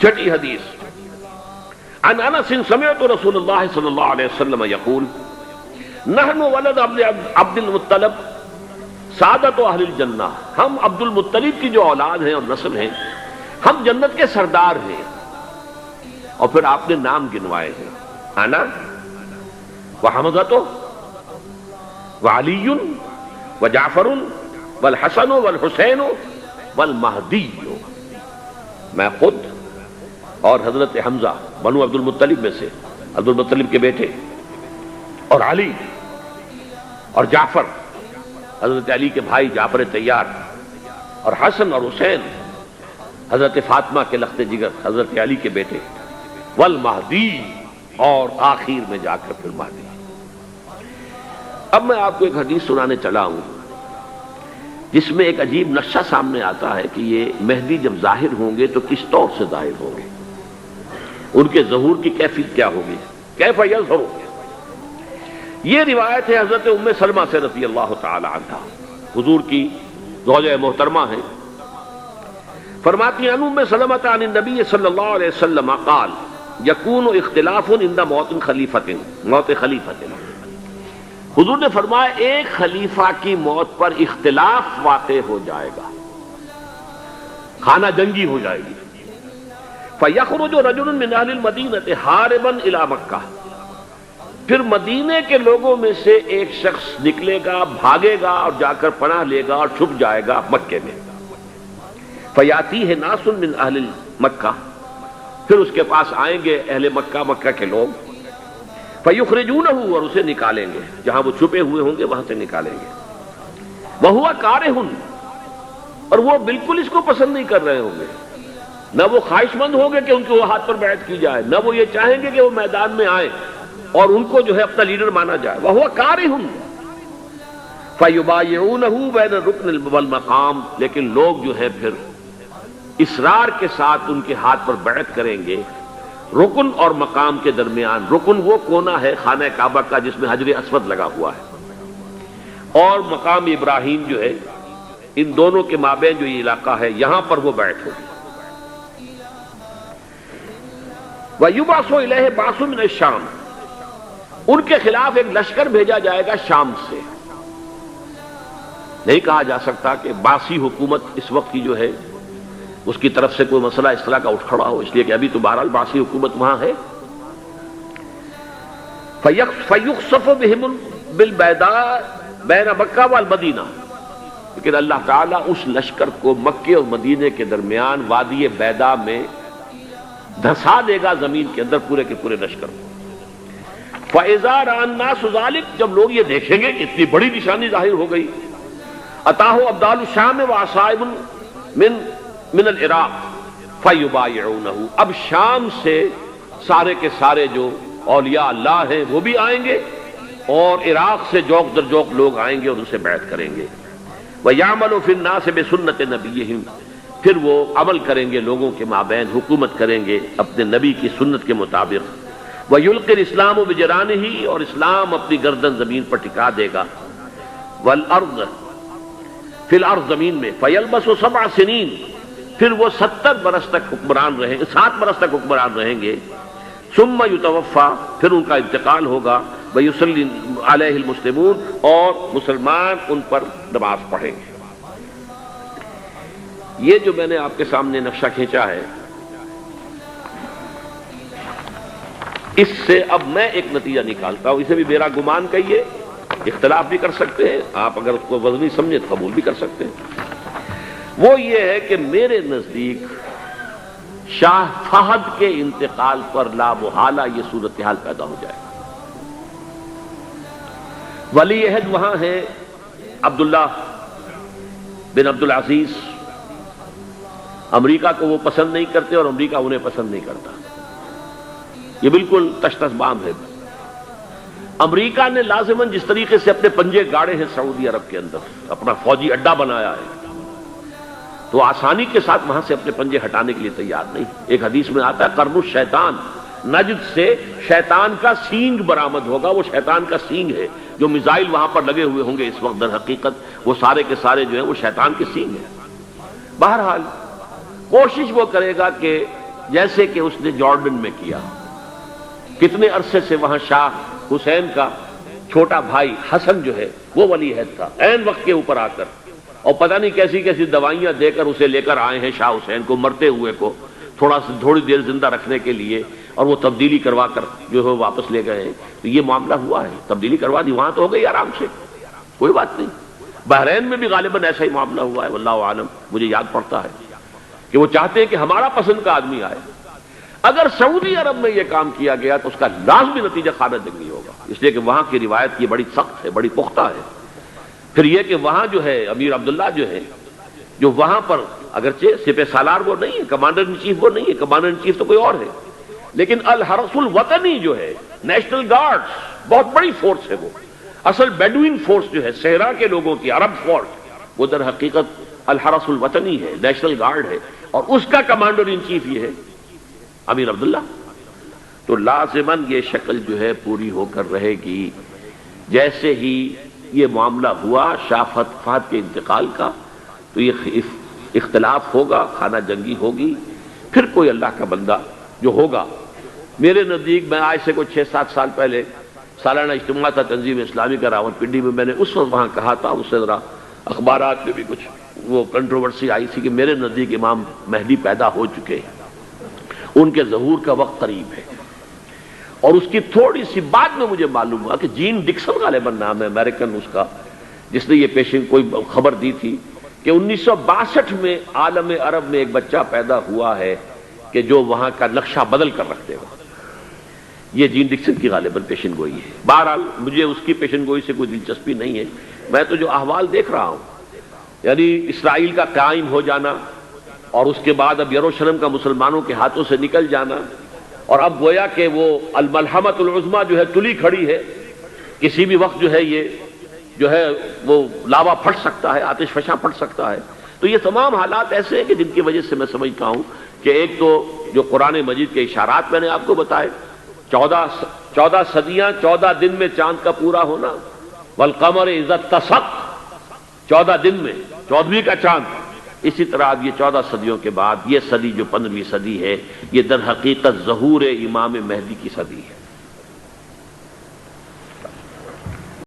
چھٹی حدیث عن انس سمعت رسول اللہ صلی اللہ علیہ وسلم یقول نحن ولد عبد المطلب سعادت اہل الجنہ، ہم عبد المطلب کی جو اولاد ہیں اور نسل ہیں، ہم جنت کے سردار ہیں. اور پھر آپ نے نام گنوائے ہیں، انا وحمزۃ وعلی وجعفر والحسن والحسین والمہدی. میں خود اور حضرت حمزہ بنو عبد المطلب میں سے، عبد المطلب کے بیٹے، اور علی اور جعفر حضرت علی کے بھائی جعفر طیار، اور حسن اور حسین حضرت فاطمہ کے لخت جگر حضرت علی کے بیٹے، والمہدی، اور آخر میں جا کر پھر مہدی. اب میں آپ کو ایک حدیث سنانے چلا ہوں جس میں ایک عجیب نقشہ سامنے آتا ہے کہ یہ مہدی جب ظاہر ہوں گے تو کس طور سے ظاہر ہوں گے، ان کے ظہور کی کیفیت کیا ہوگی، کیف یظہر. یہ روایت ہے حضرت ام سلمہ سے رضی اللہ تعالی عنہا، حضور کی زوجہ محترمہ ہیں. فرماتی ہیں ام سلمہ عن النبی صلی اللہ علیہ وسلم قال یکون اختلاف عند موت خلیفۃ، موت خلیفۃ. حضور نے فرمایا ایک خلیفہ کی موت پر اختلاف واقع ہو جائے گا، خانہ جنگی ہو جائے گی. فیخرج رجل من اہل المدینہ ہاربا الی مکہ، پھر مدینے کے لوگوں میں سے ایک شخص نکلے گا، بھاگے گا اور جا کر پناہ لے گا اور چھپ جائے گا مکے میں. فیاتیہ ناس من اہل مکہ، پھر اس کے پاس آئیں گے اہل مکہ، مکہ کے لوگ. فیخرجونہ، اور اسے نکالیں گے، جہاں وہ چھپے ہوئے ہوں گے وہاں سے نکالیں گے. وہو کارہ، اور وہ بالکل اس کو پسند نہیں کر رہے ہوں گے، نہ وہ خواہش مند ہوں گے کہ ان کے ہاتھ پر بیعت کی جائے، نہ وہ یہ چاہیں گے کہ وہ میدان میں آئیں اور ان کو جو ہے اپنا لیڈر مانا جائے. وہو کارہ فیبایعونہ بین الرکن والمقام، لیکن لوگ جو ہے پھر اصرار کے ساتھ ان کے ہاتھ پر بیعت کریں گے رکن اور مقام کے درمیان. رکن وہ کونا ہے خانہ کعبہ کا جس میں حجر اسود لگا ہوا ہے، اور مقام ابراہیم جو ہے، ان دونوں کے مابین جو یہ علاقہ ہے یہاں پر وہ بیعت ہوگی. وَيُبْعَثُ إِلَيْهِ بَعْثٌ مِنَ الشَّامِ، ان کے خلاف ایک لشکر بھیجا جائے گا شام سے. نہیں کہا جا سکتا کہ باسی حکومت اس وقت کی جو ہے اس کی طرف سے کوئی مسئلہ اس طرح کا اٹھ کھڑا ہو، اس لیے کہ ابھی تو بہرحال باسی حکومت وہاں ہے. فَيُخْسَفُ بِهِمْ بِالْبَيْضَاءِ بَيْنَ مَكَّةَ وَالْمَدِينَةِ، لیکن اللہ تعالیٰ اس لشکر کو مکے اور مدینے کے درمیان وادی بیضاء میں دھسا دے گا، زمین کے اندر پورے کے پورے لشکر کو. فَإِذَا رَأَى النَّاسُ ذَلِكَ، جب لوگ یہ دیکھیں گے کہ اتنی بڑی نشانی ظاہر ہو گئی، أَتَاهُ أَبْدَالُ الشَّامِ وَعَصَائِبٌ من العراق فیبایعونہ، اب شام سے سارے کے سارے جو اولیاء اللہ ہیں وہ بھی آئیں گے، اور عراق سے جوق در جوق لوگ آئیں گے اور ان سے بیعت کریں گے. وَيَعْمَلُ فِي النَّاسِ بِسُنَّةِ نَبِيِّهِمْ، پھر وہ عمل کریں گے لوگوں کے مابین، حکومت کریں گے اپنے نبی کی سنت کے مطابق. وَيُلْقِي الْإِسْلَامُ بِجَرَانِهِ، اور اسلام اپنی گردن زمین پر ٹکا دے گا. وَالْأَرْض فِي الْأَرْض، زمین میں. فَيَلْبَسُ 7 سنین، پھر وہ 70 برس تک حکمران رہیں گے، 7 برس تک حکمران رہیں گے. ثم یتوفا، پھر ان کا انتقال ہوگا. ویصلی علیہ المسلمون، اور مسلمان ان پر نماز پڑھیں گے. یہ جو میں نے آپ کے سامنے نقشہ کھینچا ہے، اس سے اب میں ایک نتیجہ نکالتا ہوں. اسے بھی میرا گمان کہیے، اختلاف بھی کر سکتے ہیں آپ، اگر اس کو وزنی سمجھے تو قبول بھی کر سکتے ہیں. وہ یہ ہے کہ میرے نزدیک شاہ فہد کے انتقال پر لا محالہ یہ صورتحال پیدا ہو جائے گا. ولی عہد وہاں ہے عبداللہ بن عبد العزیز. امریکہ کو وہ پسند نہیں کرتے اور امریکہ انہیں پسند نہیں کرتا. یہ بالکل تش تش بام ہے. امریکہ نے لازماً جس طریقے سے اپنے پنجے گاڑے ہیں سعودی عرب کے اندر، اپنا فوجی اڈا بنایا ہے، تو آسانی کے ساتھ وہاں سے اپنے پنجے ہٹانے کے لیے تیار نہیں. ایک حدیث میں آتا ہے قرن الشیطان، نجد سے شیطان کا سینگ برآمد ہوگا. وہ شیطان کا سینگ ہے. جو میزائل وہاں پر لگے ہوئے ہوں گے اس وقت، در حقیقت وہ سارے کے سارے جو ہیں وہ شیطان کے سینگ ہیں. بہرحال کوشش وہ کرے گا کہ جیسے کہ اس نے جارڈن میں کیا. کتنے عرصے سے وہاں شاہ حسین کا چھوٹا بھائی حسن جو ہے وہ ولی عہد تھا، عین وقت کے اوپر آ کر، اور پتہ نہیں کیسی کیسی دوائیاں دے کر اسے لے کر آئے ہیں شاہ حسین کو، مرتے ہوئے کو تھوڑی دیر زندہ رکھنے کے لیے، اور وہ تبدیلی کروا کر جو ہے واپس لے گئے ہیں. تو یہ معاملہ ہوا ہے، تبدیلی کروا دی، وہاں تو ہو گئی آرام سے، کوئی بات نہیں. بحرین میں بھی غالباً ایسا ہی معاملہ ہوا ہے، واللہ عالم. مجھے یاد پڑتا ہے کہ وہ چاہتے ہیں کہ ہمارا پسند کا آدمی آئے. اگر سعودی عرب میں یہ کام کیا گیا تو اس کا لازمی نتیجہ خانہ جنگی ہوگا، اس لیے کہ وہاں کی روایت یہ بڑی سخت ہے، بڑی پختہ ہے. پھر یہ کہ وہاں جو ہے امیر عبداللہ جو ہے، جو وہاں پر اگرچہ سپہ سالار وہ نہیں ہے، کمانڈر ان چیف وہ نہیں ہے، کمانڈر ان چیف تو کوئی اور ہے، لیکن الحرس الوطنی جو ہے نیشنل گارڈ بہت بڑی فورس ہے. وہ اصل بیڈوین فورس جو ہے صحرا کے لوگوں کی عرب فورس، وہ در حقیقت الحرس الوطنی ہے، نیشنل گارڈ ہے، اور اس کا کمانڈر ان چیف یہ ہے امیر عبداللہ. تو لازماً یہ شکل جو ہے پوری ہو کر رہے گی. جیسے ہی یہ معاملہ ہوا شاہ فہد کے انتقال کا تو یہ اختلاف ہوگا، خانہ جنگی ہوگی. پھر کوئی اللہ کا بندہ جو ہوگا، میرے نزدیک، میں آج سے کوئی 6-7 سال پہلے سالانہ اجتماع تھا تنظیم اسلامی کا راولپنڈی میں، میں نے اس وقت وہاں کہا تھا، اس سے ذرا اخبارات میں بھی کچھ وہ کنٹروورسی آئی تھی کہ میرے نزدیک امام مہدی پیدا ہو چکے ہیں، ان کے ظہور کا وقت قریب ہے. اور اس کی تھوڑی سی بعد میں مجھے معلوم ہوا کہ جین ڈکسن غالباً نام ہے امریکن اس کا، جس نے یہ پیشن کوئی خبر دی تھی کہ 1962 میں عالم عرب میں ایک بچہ پیدا ہوا ہے کہ جو وہاں کا نقشہ بدل کر رکھ دے گا. یہ جین ڈکسن کی غالباً پیشن گوئی ہے. بہرحال مجھے اس کی پیشن گوئی سے کوئی دلچسپی نہیں ہے، میں تو جو احوال دیکھ رہا ہوں، یعنی اسرائیل کا قائم ہو جانا، اور اس کے بعد اب یروشلم کا مسلمانوں کے ہاتھوں سے نکل جانا، اور اب گویا کہ وہ الملحمۃ العظمیٰ جو ہے تلی کھڑی ہے، کسی بھی وقت جو ہے یہ جو ہے وہ لاوا پھٹ سکتا ہے، آتش فشاں پھٹ سکتا ہے. تو یہ تمام حالات ایسے ہیں کہ جن کی وجہ سے میں سمجھتا ہوں کہ ایک تو جو قرآن مجید کے اشارات میں نے آپ کو بتائے، 14 صدیاں 14 دن میں چاند کا پورا ہونا، والقمر اذا اتسق، 14 دن میں 14ویں کا چاند. اسی طرح اب یہ 14 صدیوں کے بعد یہ صدی جو 15ویں صدی ہے، یہ در حقیقت ظہور امام مہدی کی صدی ہے.